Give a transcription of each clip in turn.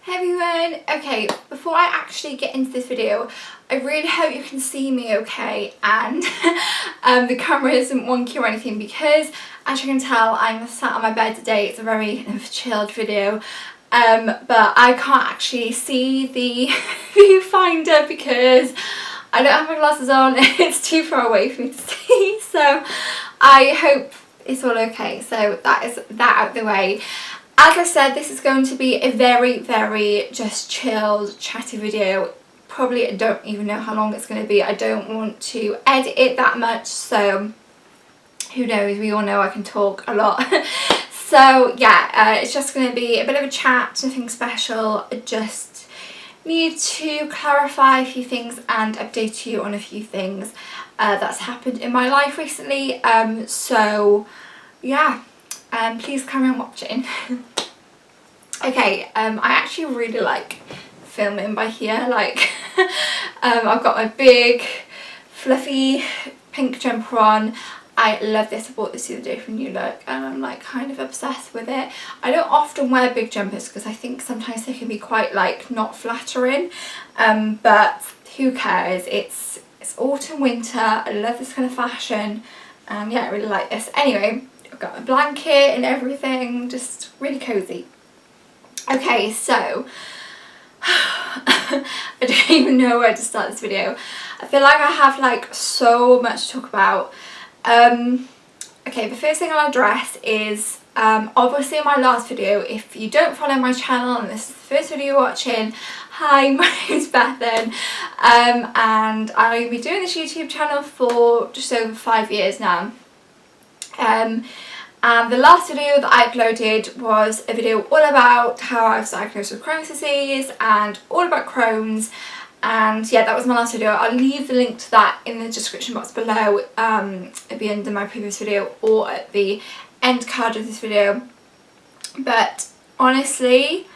Hey everyone! Okay, before I actually get into this video, I really hope you can see me okay and the camera isn't wonky or anything because, as you can tell, I'm sat on my bed today. It's a very chilled video, but I can't actually see the viewfinder because I don't have my glasses on. It's too far away for me to see, so I hope it's all okay. So that is that out of the way. As I said, this is going to be a very just chilled, chatty video. Probably I don't even know how long it's going to be. I don't want to edit it that much, so who knows, we all know I can talk a lot. So yeah, it's just going to be a bit of a chat, nothing special. I just need to clarify a few things and update you on a few things that's happened in my life recently. So yeah. Please carry on watching. Okay, I actually really like filming by here. Like, I've got my big fluffy pink jumper on. I love this. I bought this the other day from New Look and I'm like kind of obsessed with it. I don't often wear big jumpers because I think sometimes they can be quite like not flattering, but who cares? It's autumn, winter. I love this kind of fashion. Yeah, I really like this. Anyway, I've got a blanket and everything, just really cozy. Okay, so I don't even know where to start this video. I feel like I have like so much to talk about. Okay, the first thing I'll address is obviously in my last video, if you don't follow my channel and this is the first video you're watching, hi, my name's Bethan, and I've been doing this YouTube channel for just over 5 years now. And the last video that I uploaded was a video all about how I was diagnosed with Crohn's disease and all about Crohn's, and yeah, that was my last video. I'll leave the link to that in the description box below, at the end of my previous video or at the end card of this video. But honestly,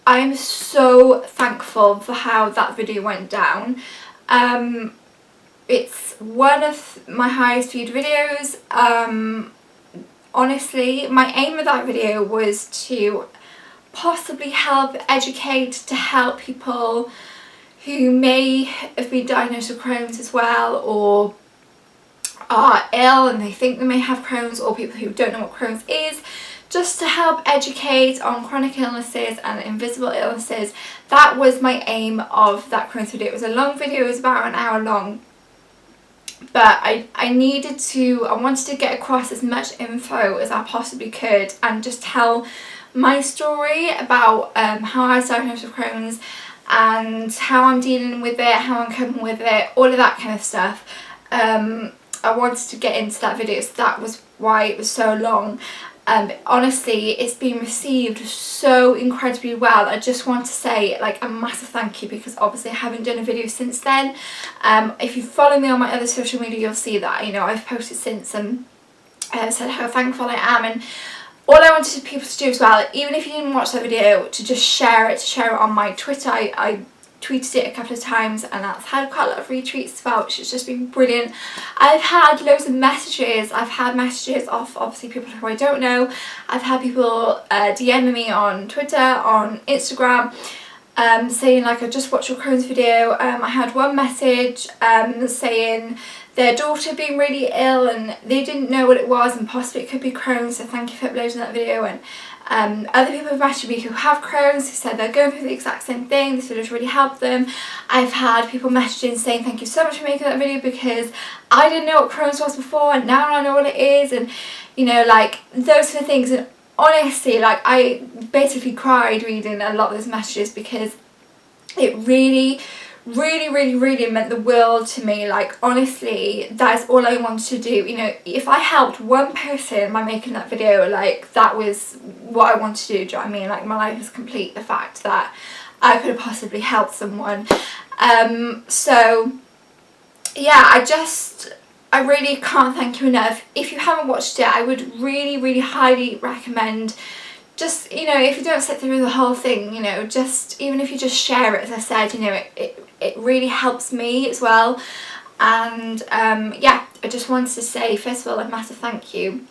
I'm so thankful for how that video went down. It's one of my highest viewed videos. Honestly, my aim with that video was to possibly help educate, to help people who may have been diagnosed with Crohn's as well, or are ill and they think they may have Crohn's, or people who don't know what Crohn's is, just to help educate on chronic illnesses and invisible illnesses. That was my aim of that Crohn's video. It was a long video, it was about an hour long. But I wanted to get across as much info as I possibly could and just tell my story about how I was diagnosed with Crohn's and how I'm dealing with it, how I'm coping with it, all of that kind of stuff. I wanted to get into that video, so that was why it was so long. Honestly, it's been received so incredibly well. I just want to say like a massive thank you, because obviously I haven't done a video since then. If you follow me on my other social media, you'll see that, you know, I've posted since and said how thankful I am. And all I wanted people to do as well, even if you didn't watch that video, to just share it on my Twitter. I tweeted it a couple of times and that's had quite a lot of retweets as well, which has just been brilliant. I've had loads of messages. I've had messages off obviously people who I don't know. I've had people DMing me on Twitter, on Instagram, saying like, I just watched your Crohn's video. I had one message saying their daughter being really ill and they didn't know what it was and possibly it could be Crohn's, so thank you for uploading that video. And other people have messaged me who have Crohn's, who said they're going through the exact same thing. This video's really helped them. I've had people messaging saying thank you so much for making that video because I didn't know what Crohn's was before and now I know what it is, and you know, like those kind of things. And honestly, like I basically cried reading a lot of those messages because it really meant the world to me. Like honestly, that is all I wanted to do. You know, if I helped one person by making that video, like that was what I wanted to do. Do you know what I mean? Like my life is complete, the fact that I could have possibly helped someone. So yeah, I really can't thank you enough. If you haven't watched it, I would really highly recommend, just, you know, if you don't sit through the whole thing, you know, just even if you just share it, as I said, you know, it really helps me as well. And yeah, I just wanted to say first of all a massive thank you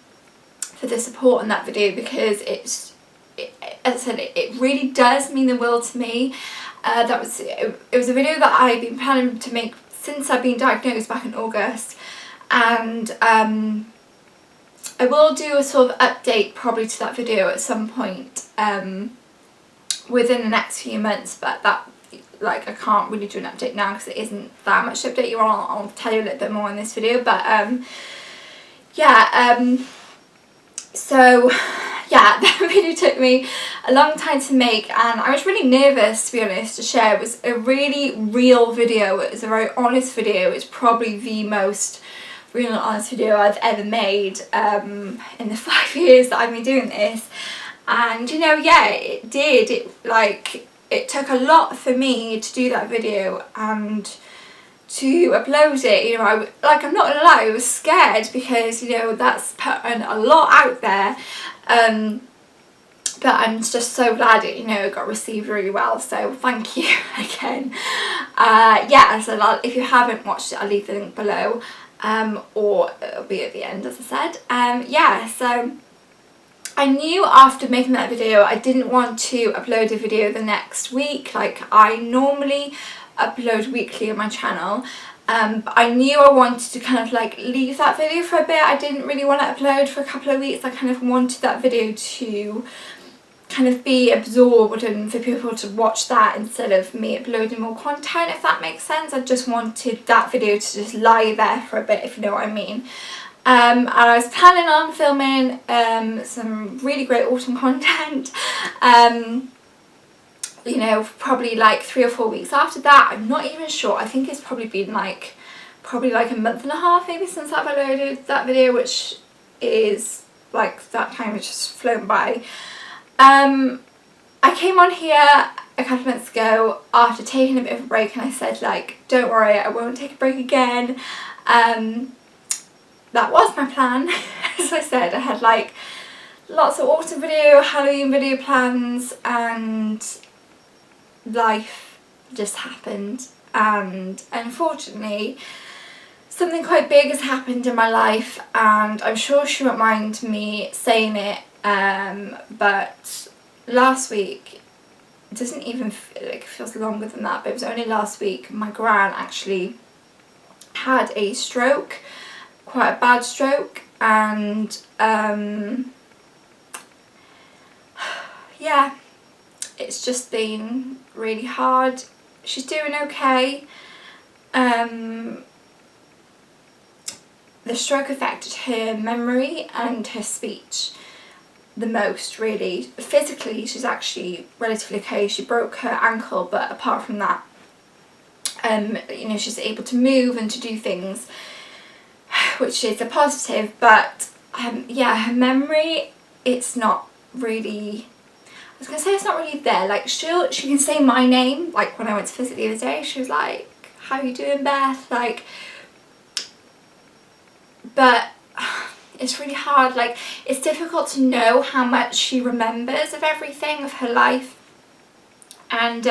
for the support on that video, because as I said, it really does mean the world to me. It was a video that I've been planning to make since I've been diagnosed back in August, and I will do a sort of update probably to that video at some point within the next few months, but that, like, I can't really do an update now because it isn't that much to update you on. I'll tell you a little bit more in this video, but so yeah, that video took me a long time to make, and I was really nervous, to be honest, to share. It was a really real video. It was a very honest video. It's probably the most real and honest video I've ever made in the 5 years that I've been doing this. And you know, yeah, it did. It took a lot for me to do that video and to upload it. You know, I'm not gonna lie, I was scared because, you know, that's putting a lot out there. But I'm just so glad it, you know, got received really well, so thank you again. Yeah, so if you haven't watched it, I'll leave the link below, or it'll be at the end, as I said. Yeah, so I knew after making that video I didn't want to upload a video the next week like I normally upload weekly on my channel. But I knew I wanted to kind of like leave that video for a bit. I didn't really want to upload for a couple of weeks. I kind of wanted that video to kind of be absorbed and for people to watch that instead of me uploading more content, if that makes sense. I just wanted that video to just lie there for a bit, if you know what I mean. And I was planning on filming some really great autumn content, you know, probably like 3 or 4 weeks after that. I'm not even sure. I think it's probably been like a month and a half maybe since I've uploaded that video, which is like, that time has just flown by. I came on here a couple of months ago after taking a bit of a break, and I said, like, don't worry, I won't take a break again. That was my plan. As I said, I had like lots of autumn video, Halloween video plans, and life just happened, and unfortunately something quite big has happened in my life, and I'm sure she won't mind me saying it, but last week, it doesn't even feel like, it feels longer than that, but it was only last week, my gran actually had a stroke, quite a bad stroke, and yeah, it's just been really hard. She's doing okay. The stroke affected her memory and her speech the most, really. Physically, she's actually relatively okay. She broke her ankle, but apart from that, you know, she's able to move and to do things, which is a positive. But yeah, her memory, it's not really, I was gonna say it's not really there. Like, she can say my name. Like, when I went to visit the other day, she was like, how you doing, Beth? Like, but it's really hard. Like, it's difficult to know how much she remembers of everything, of her life. And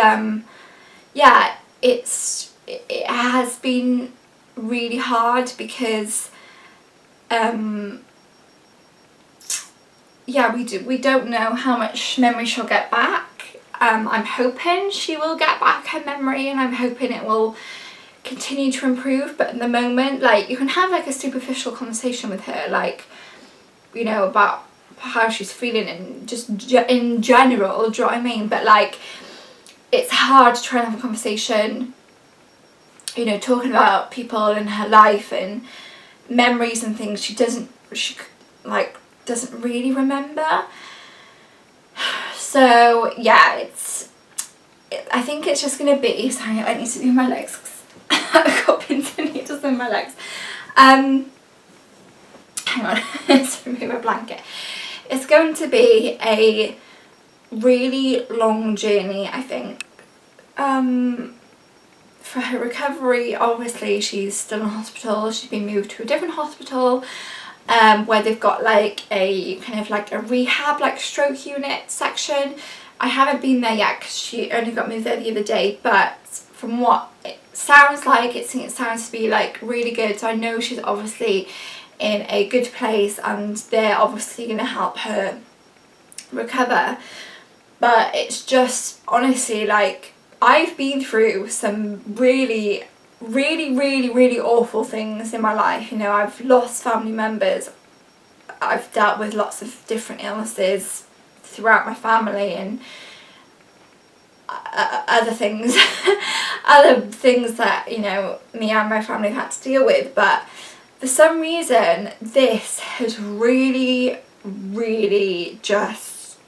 yeah, it has been really hard because yeah, we don't know how much memory she'll get back. I'm hoping she will get back her memory, and I'm hoping it will continue to improve. But at the moment, like, you can have like a superficial conversation with her, like, you know, about how she's feeling and just in general, do you know what I mean? But like, it's hard to try and have a conversation, you know, talking about people in her life and memories and things she doesn't really remember. So yeah, I think it's just gonna be, sorry, I need to move my legs because I've got pins and needles in my legs. Hang on, let's remove a blanket. It's going to be a really long journey, I think. For her recovery, obviously she's still in hospital. She's been moved to a different hospital, where they've got like a kind of like a rehab, like stroke unit section. I haven't been there yet because she only got moved there the other day, but from what it sounds like, it sounds to be like really good. So I know she's obviously in a good place, and they're obviously going to help her recover. But it's just, honestly, like, I've been through some really, really, really, really awful things in my life. You know, I've lost family members. I've dealt with lots of different illnesses throughout my family, and other things other things that, you know, me and my family have had to deal with. But for some reason this has really, really just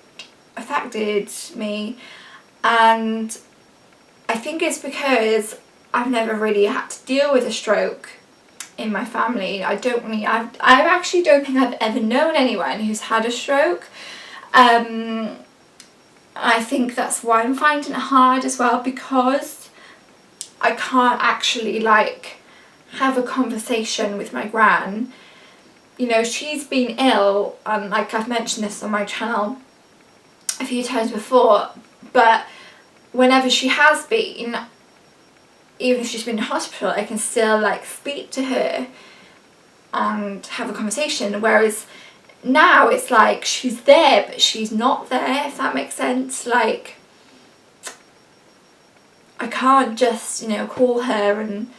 affected me, and I think it's because I've never really had to deal with a stroke in my family. I actually don't think I've ever known anyone who's had a stroke. I think that's why I'm finding it hard as well, because I can't actually like have a conversation with my gran. You know, she's been ill, and like I've mentioned this on my channel a few times before, but whenever she has been, even if she's been in hospital, I can still like speak to her and have a conversation, whereas now it's like she's there but she's not there, if that makes sense. Like, I can't just, you know, call her and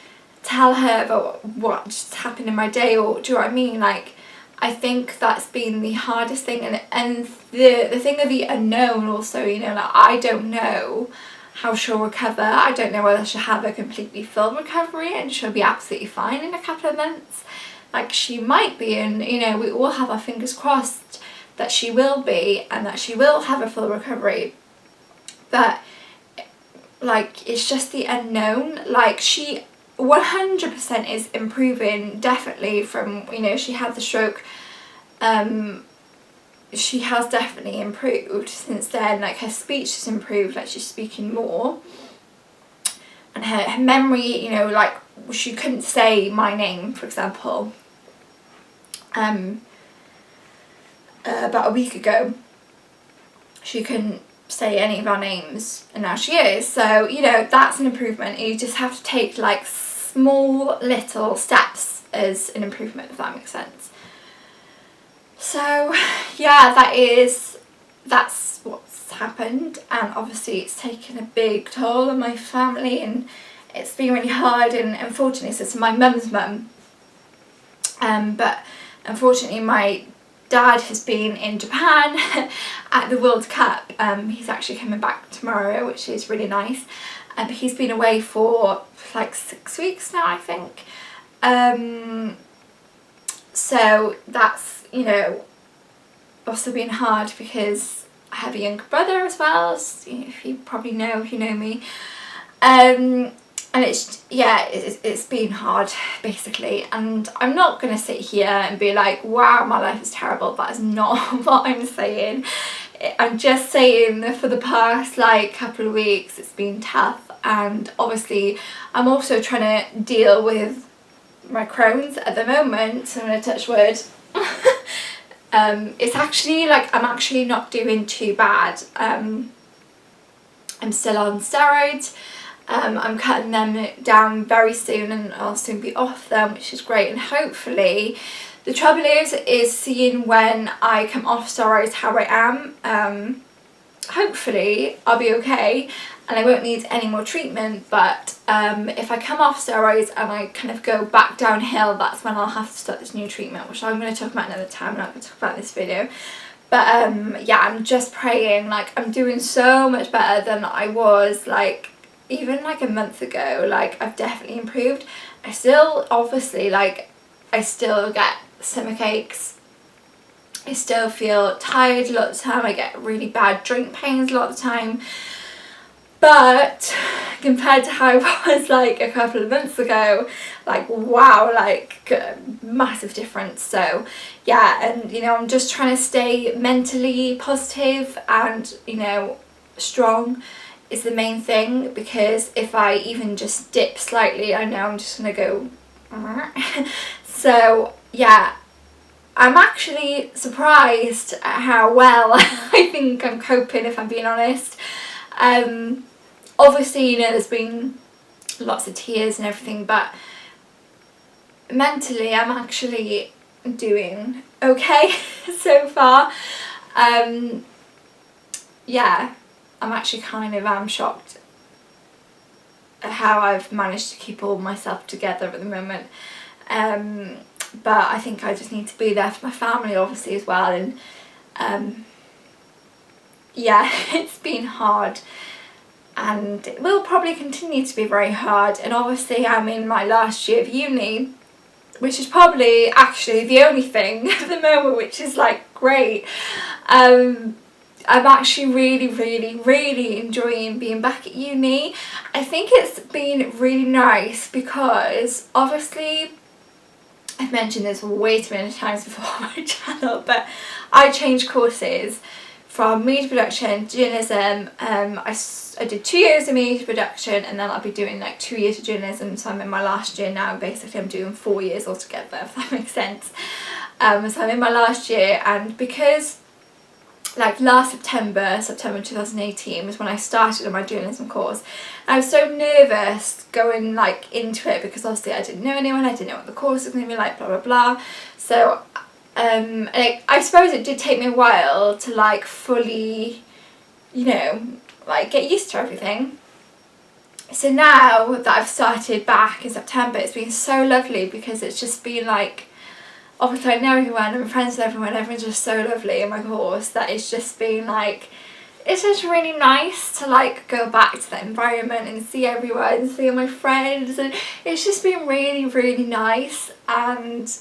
tell her about what just happened in my day, or do you know what I mean? Like, I think that's been the hardest thing, and the thing of the unknown also, you know, like I don't know how she'll recover. I don't know whether she'll have a completely full recovery and she'll be absolutely fine in a couple of months. Like, she might be, and you know, we all have our fingers crossed that she will be and that she will have a full recovery. But like, it's just the unknown. Like, she 100% is improving, definitely, from, you know, she had the stroke. She has definitely improved since then. Like, her speech has improved, like she's speaking more, and her memory, you know, like she couldn't say my name, for example, about a week ago she couldn't say any of our names, and now she is. So, you know, that's an improvement. You just have to take like small little steps as an improvement, if that makes sense. So yeah, that's what's happened, and obviously it's taken a big toll on my family, and it's been really hard. And unfortunately, so it's my mum's mum, but unfortunately my dad has been in Japan at the World Cup. He's actually coming back tomorrow, which is really nice. But he's been away for like 6 weeks now, I think. So that's, you know, also been hard because I have a younger brother as well, as, you know, if you probably know, if you know me. And it's, yeah, it's been hard, basically. And I'm not going to sit here and be like, wow, my life is terrible. That is not what I'm saying. I'm just saying that for the past like couple of weeks it's been tough, and obviously I'm also trying to deal with my Crohn's at the moment, so I'm going to touch wood. It's actually like, I'm actually not doing too bad. I'm still on steroids. I'm cutting them down very soon, and I'll soon be off them, which is great. And hopefully, the trouble is seeing when I come off steroids how I am. Hopefully I'll be okay and I won't need any more treatment, but if I come off steroids and I kind of go back downhill, that's when I'll have to start this new treatment, which I'm going to talk about another time. I'm not going to talk about in this video. But yeah, I'm just praying. Like, I'm doing so much better than I was like even like a month ago. Like, I've definitely improved. I still, obviously, like, I still get stomach aches. I still feel tired a lot of the time. I get really bad joint pains a lot of the time. But compared to how I was like a couple of months ago, like, wow, like massive difference. So yeah, and you know, I'm just trying to stay mentally positive and, you know, strong is the main thing, because if I even just dip slightly, I know I'm just gonna go. So yeah, I'm actually surprised at how well I think I'm coping, if I'm being honest. Obviously, you know, there's been lots of tears and everything, but mentally I'm actually doing okay so far. Yeah, I'm actually kind of shocked at how I've managed to keep all myself together at the moment. But I think I just need to be there for my family obviously as well, and yeah, it's been hard and it will probably continue to be very hard. And obviously I'm in my last year of uni, which is probably actually the only thing at the moment which is like great. I'm actually really enjoying being back at uni. I think it's been really nice because obviously I've mentioned this way too many times before on my channel, but I changed courses from media production to journalism. I did 2 years of media production and then I'll be doing like 2 years of journalism, so I'm in my last year now. Basically I'm doing 4 years altogether, if that makes sense. So I'm in my last year, and because like last September 2018 was when I started on my journalism course, I was so nervous going like into it because obviously I didn't know anyone, I didn't know what the course was going to be like, blah blah blah. So like, I suppose it did take me a while to like fully, you know, like get used to everything. So now that I've started back in September, it's been so lovely because it's just been like, obviously I know everyone, I'm friends with everyone, everyone's just so lovely in my course that it's just been like, it's just really nice to like go back to that environment and see everyone and see all my friends, and it's just been really nice. And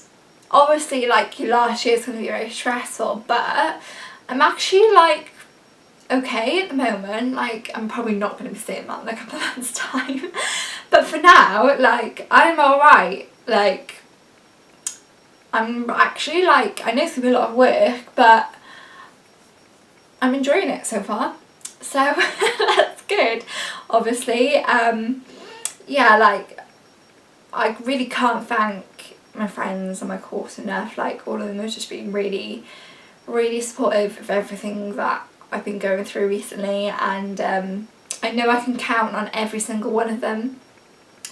obviously like your last year is going to be very stressful, but I'm actually like okay at the moment. Like I'm probably not going to be saying that in a couple of months time, but for now like I'm alright. Like I'm actually like, I know it's going to be a lot of work, but I'm enjoying it so far, so that's good. Obviously yeah, like I really can't thank my friends and my course enough. Like all of them have just been really supportive of everything that I've been going through recently, and I know I can count on every single one of them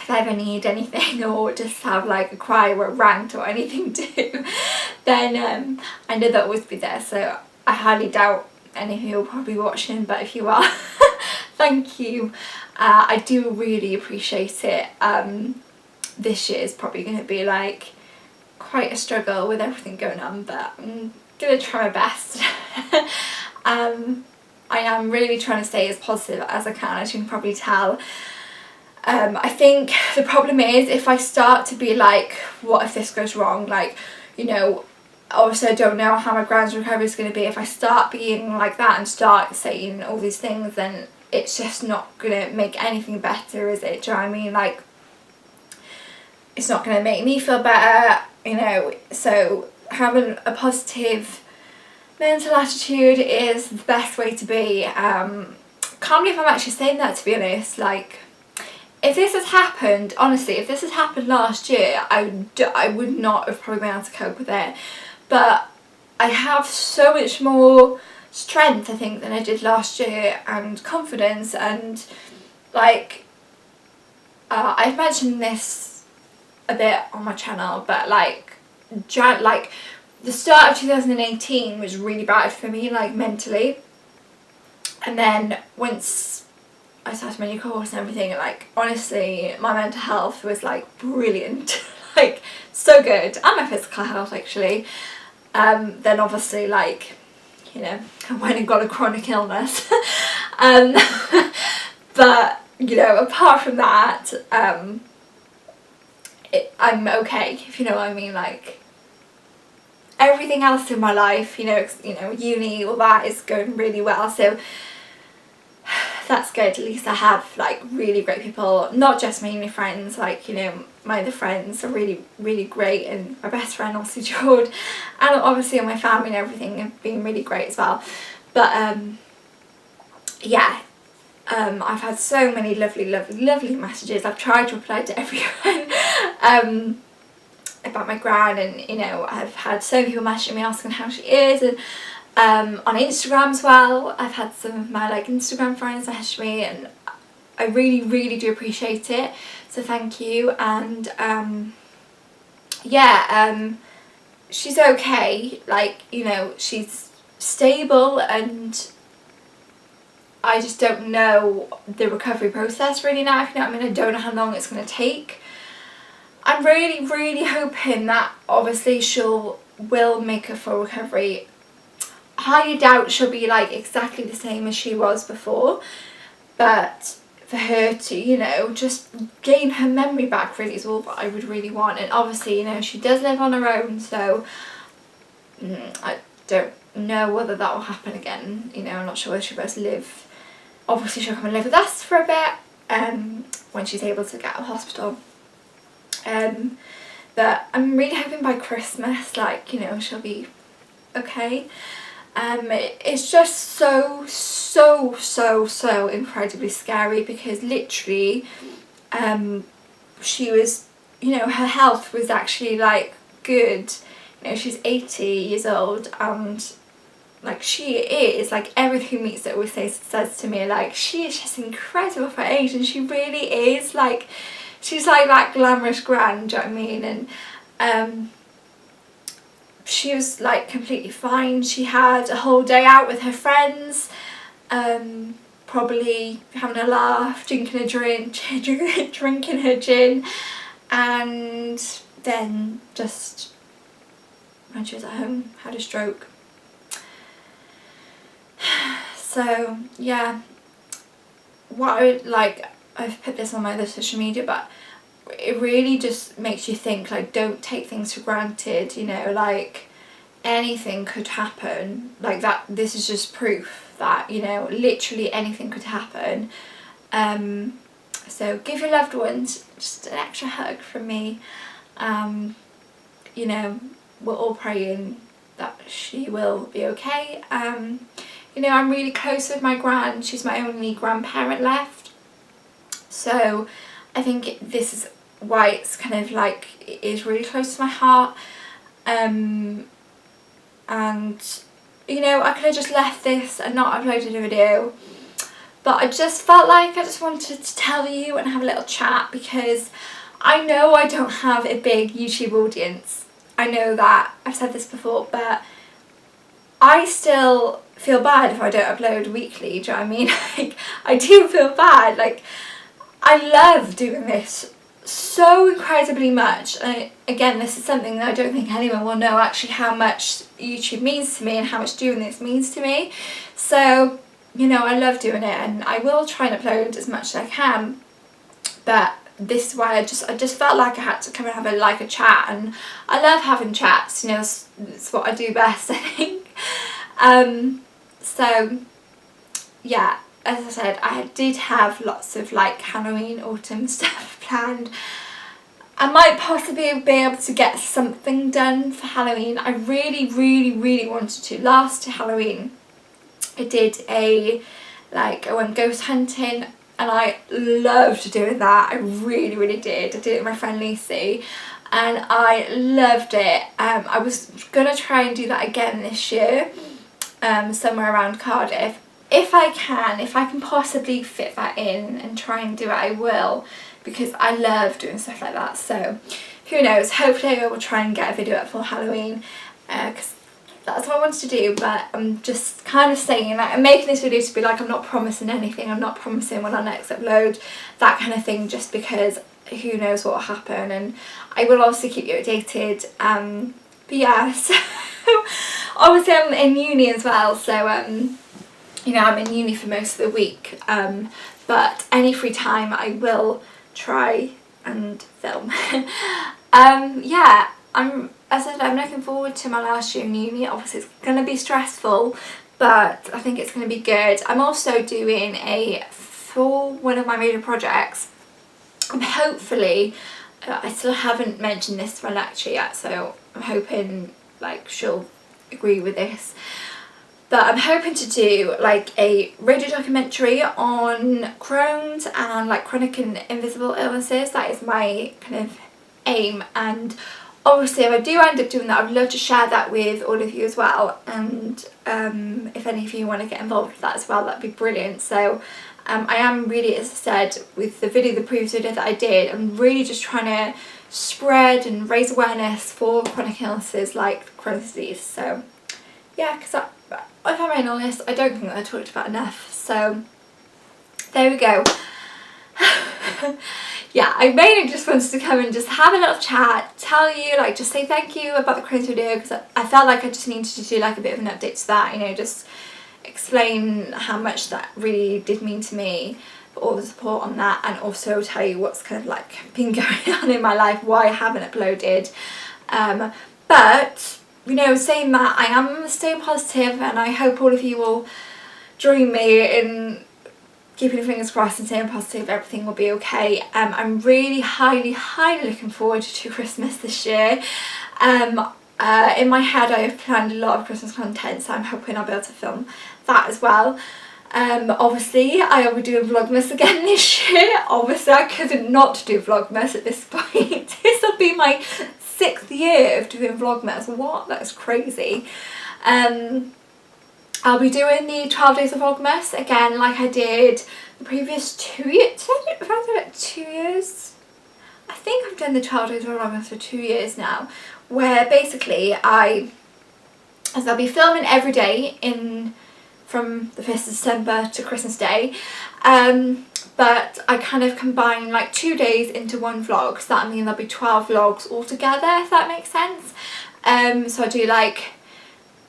if I ever need anything or just have like a cry or a rant or anything to then I know they'll always be there. So I highly doubt any of you will probably be watching, but if you are thank you. I do really appreciate it. This year is probably going to be like quite a struggle with everything going on, but I'm going to try my best. I am really trying to stay as positive as I can, as you can probably tell. I think the problem is if I start to be like, what if this goes wrong, like, you know, obviously I don't know how my grand's recovery is going to be. If I start being like that and start saying all these things, then it's just not going to make anything better, is it? Do you know what I mean? Like, it's not going to make me feel better, you know. So having a positive mental attitude is the best way to be. Can't believe I'm actually saying that, to be honest. Like, if this has happened, honestly, if this has happened last year, I would not have probably been able to cope with it. But I have so much more strength, I think, than I did last year, and confidence, and like, I've mentioned this a bit on my channel, but like the start of 2018 was really bad for me, like mentally, and then once I started my new course and everything, like honestly my mental health was like brilliant, like so good, and my physical health actually. Then obviously, like, you know, I went and got a chronic illness. But you know, apart from that, I'm okay, if you know what I mean. Like everything else in my life, you know, uni, all that is going really well, so that's good. At least I have like really great people, not just my uni friends, like, you know, my other friends are really great, and my best friend also George, and obviously my family and everything have been really great as well. But yeah, I've had so many lovely messages. I've tried to reply to everyone about my gran, and you know, I've had so many people messaging me asking how she is, and on Instagram as well. I've had some of my like Instagram friends message me, and I really do appreciate it, so thank you. And yeah, she's okay, like, you know, she's stable, and I just don't know the recovery process really now, if you know what I mean. I don't know how long it's going to take. I'm really, really hoping that obviously will make a full recovery. Highly doubt she'll be like exactly the same as she was before, but for her to, you know, just gain her memory back really is all that I would really want. And obviously, you know, she does live on her own, so I don't know whether that will happen again. You know, I'm not sure whether she'll be able to live. Obviously she'll come and live with us for a bit when she's able to get out of hospital. But I'm really hoping by Christmas, like, you know, she'll be okay. It's just so incredibly scary, because literally she was, you know, her health was actually like good. You know, she's 80 years old, and like she is, like everything Meets that always says to me, like she is just incredible for her age, and she really is, like she's like that glamorous gran, do you know what I mean? And she was like completely fine. She had a whole day out with her friends, probably having a laugh, drinking a drink, drinking her gin, and then just when she was at home had a stroke. So yeah, what I would like, I've put this on my other social media, but it really just makes you think, like, don't take things for granted, you know, like anything could happen, like that. This is just proof that, you know, literally anything could happen. So give your loved ones just an extra hug from me. You know, we're all praying that she will be okay. You know, I'm really close with my gran. She's my only grandparent left, so I think this is why it's kind of like, it is really close to my heart. And you know, I could have just left this and not uploaded a video, but I just felt like I just wanted to tell you and have a little chat, because I know I don't have a big YouTube audience. I know that, I've said this before, but I still feel bad if I don't upload weekly, do you know what I mean? Like, I do feel bad. Like, I love doing this so incredibly much. And again, this is something that I don't think anyone will know actually how much YouTube means to me and how much doing this means to me. So, you know, I love doing it, and I will try and upload as much as I can. But this is why I just felt like I had to come and have a chat, and I love having chats, you know, it's what I do best, I think. So yeah, as I said, I did have lots of like Halloween, autumn stuff planned. I might possibly be able to get something done for Halloween. I really wanted to. Last Halloween I did I went ghost hunting, and I loved doing that. I really did. I did it with my friend Lucy, and I loved it. I was gonna try and do that again this year, somewhere around Cardiff. If I can possibly fit that in and try and do it, I will, because I love doing stuff like that. So who knows, hopefully I will try and get a video up for Halloween, because that's what I wanted to do. But I'm just kind of saying, like, I'm making this video to be like, I'm not promising anything, I'm not promising when I next upload, that kind of thing, just because who knows what will happen. And I will also keep you updated. But yeah, so obviously I'm in uni as well, so you know, I'm in uni for most of the week, but any free time I will try and film. Yeah, as I said, I'm looking forward to my last year in uni. Obviously it's going to be stressful, but I think it's going to be good. I'm also doing for one of my major projects, and hopefully, I still haven't mentioned this to my lecturer yet, so I'm hoping like she'll agree with this. But I'm hoping to do like a radio documentary on Crohn's and like chronic and invisible illnesses. That is my kind of aim, and obviously if I do end up doing that, I'd love to share that with all of you as well. And if any of you want to get involved with that as well, that'd be brilliant. So I am really, as I said, with the previous video that I did, I'm really just trying to spread and raise awareness for chronic illnesses like Crohn's disease. So yeah, because if I'm being honest, I don't think that I talked about enough. So there we go. Yeah, I mainly just wanted to come and just have a little chat, tell you, like, just say thank you about the Crohn's video, because I felt like I just needed to do like a bit of an update to that, you know, just explain how much that really did mean to me, for all the support on that, and also tell you what's kind of like been going on in my life, why I haven't uploaded. But, you know, saying that, I am staying positive, and I hope all of you will join me in keeping your fingers crossed and staying positive, everything will be okay. I'm really highly looking forward to Christmas this year. In my head I have planned a lot of Christmas content, so I'm hoping I'll be able to film that as well. Obviously I will be doing Vlogmas again this year. Obviously I couldn't not do Vlogmas at this point. This will be my 6th year of doing Vlogmas. What? That's crazy. I'll be doing the 12 days of Vlogmas again, like I did the previous 2 years. Have I done it 2 years? I think I've done the 12 days of Vlogmas for 2 years now, where basically I'll be filming every day from the 1st of December to Christmas Day, but I kind of combine like 2 days into one vlog, so that means there'll be 12 vlogs altogether, if that makes sense. So I do like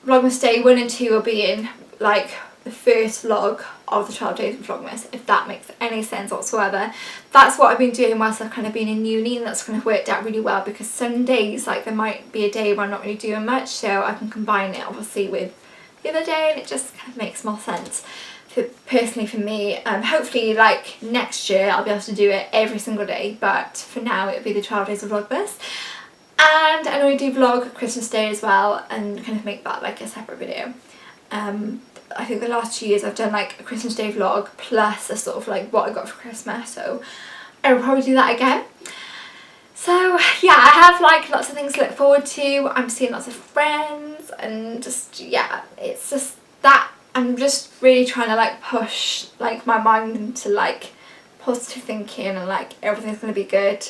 Vlogmas Day 1 and 2 will be in like the first vlog of the 12 days of Vlogmas, if that makes any sense whatsoever. That's what I've been doing whilst I've kind of been in uni, and that's kind of worked out really well, because some days, like, there might be a day where I'm not really doing much, so I can combine it obviously with the other day, and it just kind of makes more sense personally for me. Hopefully like next year I'll be able to do it every single day, but for now it'll be the 12 days of Vlogmas. And I know I do vlog Christmas Day as well, and kind of make that like a separate video. I think the last 2 years I've done like a Christmas Day vlog plus a sort of like what I got for Christmas, so I will probably do that again. So yeah, I have like lots of things to look forward to. I'm seeing lots of friends, and just, yeah, it's just that I'm just really trying to like push like my mind into like positive thinking, and like everything's going to be good.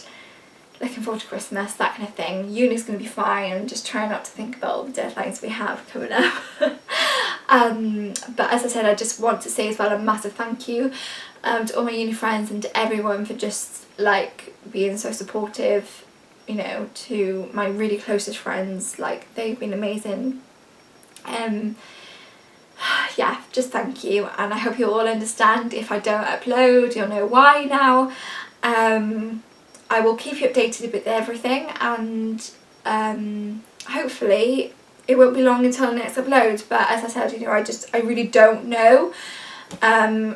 Looking forward to Christmas, that kind of thing. Uni's going to be fine. I'm just trying not to think about all the deadlines we have coming up. But as I said, I just want to say as well a massive thank you to all my uni friends and to everyone for just like being so supportive, you know, to my really closest friends. Like, they've been amazing. Yeah, just thank you, and I hope you all understand if I don't upload. You'll know why now. I will keep you updated with everything, and hopefully it won't be long until the next upload, but as I said, you know, I really don't know,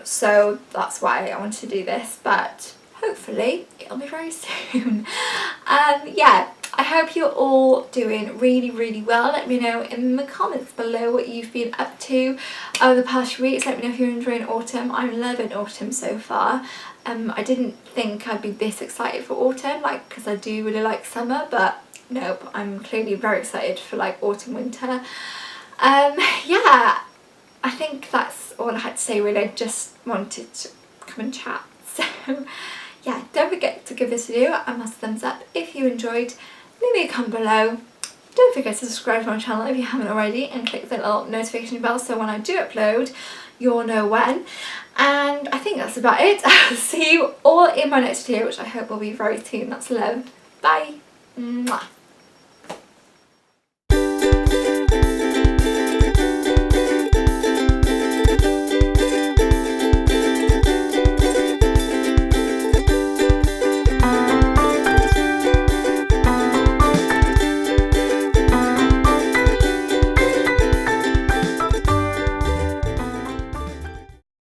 so that's why I wanted to do this, but hopefully it'll be very soon. Yeah, I hope you're all doing really well. Let me know in the comments below what you've been up to over the past few weeks. Let me know if you're enjoying autumn. I'm loving autumn so far. I didn't think I'd be this excited for autumn, like, because I do really like summer, but nope, I'm clearly very excited for like autumn, winter. Yeah, I think that's all I had to say really. I just wanted to come and chat. So yeah, don't forget to give this video a massive thumbs up if you enjoyed. Leave me a comment below. Don't forget to subscribe to my channel if you haven't already, and click the little notification bell so when I do upload you'll know when. And I think that's about it. I'll see you all in my next video, which I hope will be very soon. That's love. Bye. Mwah.